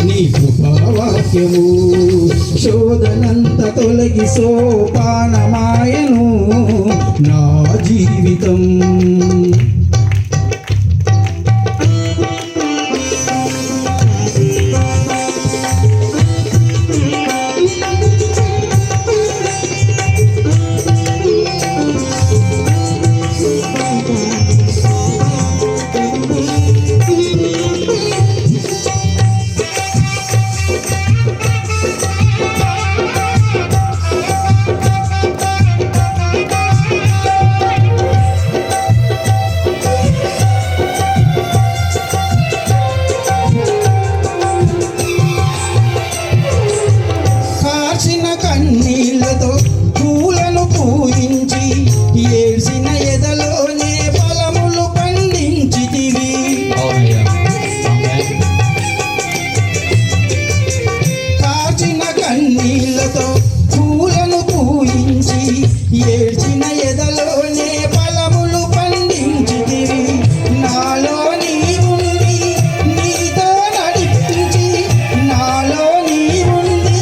నీ కృపావాక్యము శోధనంత తొలగి సోపానమాయను నా జీవితం. కన్నీళ్లతో పూలను పూయించి ఏడ్చిన ఎదలోనే ఫలములు పండించితివి. కాచిన కన్నీళ్లతో పూలను పూయించి ఏడ్చిన ఎదలోనే ఫలములు పండించితివి. నాలో నీవుండి నీతో నడిపించి, నాలో నీవుండి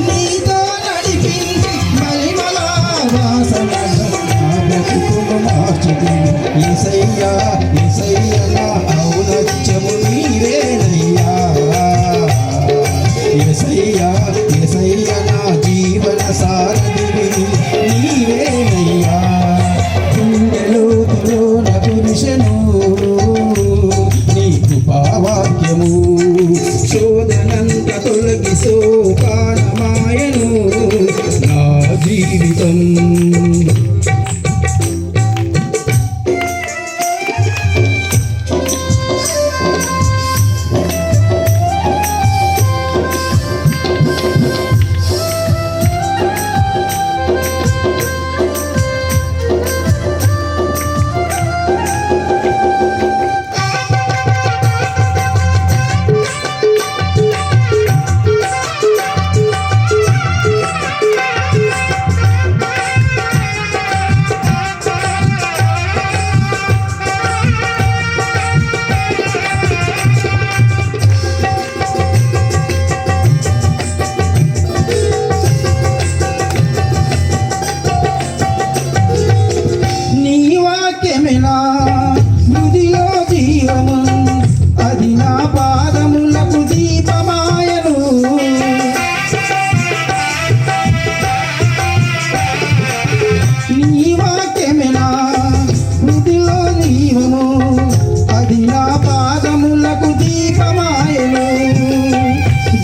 నీతో నడిపించి మలిమల వాసనగా నా బ్రతుకును మార్చితివి. యేసయ్యా యేసయ్యా నా ఔన్నత్యము నీవేనయ్యా. యేసయ్యా యేసయ్యా నా జీవన సారథివి నీవేనయ్యా. గుండెలోతులోన పురుషను నీ కృపావాక్యము శోధనంత తొలగి సోపానమాయను నా జీవితం. మృదిలో జీవము అది నా పాదములకు దీపమాయను. నీ వాక్యమేనా మృదిలో జీవము అది నా పాదములకు దీపమాయను.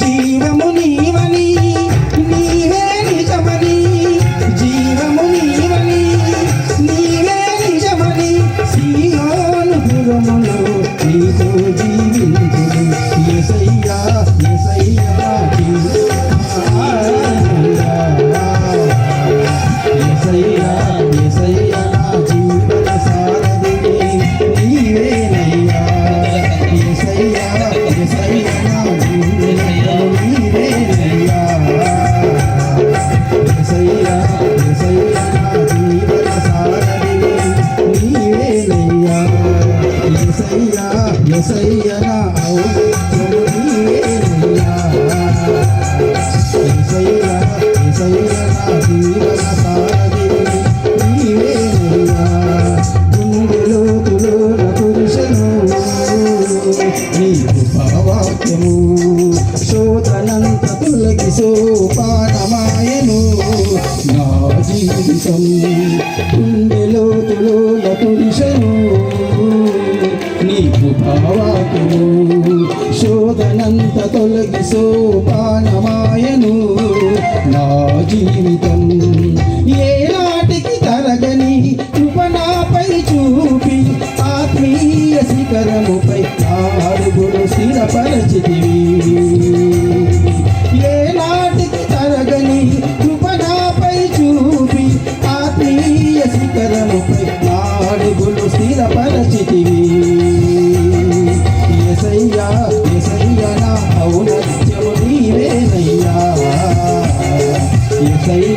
జీవము నీవని నీవే నిజమని, జీవము నీవని నీవే నిజమని సీయోను పురములో నీతో జీవించును. యేసయ్యా యేసయ్యా నా జీవన యేసయ్యా యేసయ్యా నా జీవన సారథివి నీవేనయ్యా. యేసయ్యా యేసయ్యా నా జీవన నీవేనయ్యా. యేసయ్యా యేసయ్యా నా జీవన సారథివి నీవేనయ్యా. యేసయ్యా యేసయ్యా నా ఔన్నత్యము నీవేనయ్యా. యేసయ్యా యేసయ్యా నా జీవన సారథివి నీవేనయ్యా. గుండెలోతులోన పురుషను నీ కృపావాక్యము శోధనంత తొలగి సోపానమాయను నా జీవితం. గుండెలోతులోన పురుషను నీ కృపావాక్యము శోధనంత తొలగి సోపానమాయను నా జీవితం. ఏనాటికి తరగని కృప నాపై చూపి ఆత్మీయ శిఖరముపై నా అడుగులు స్థిరపరచితివి.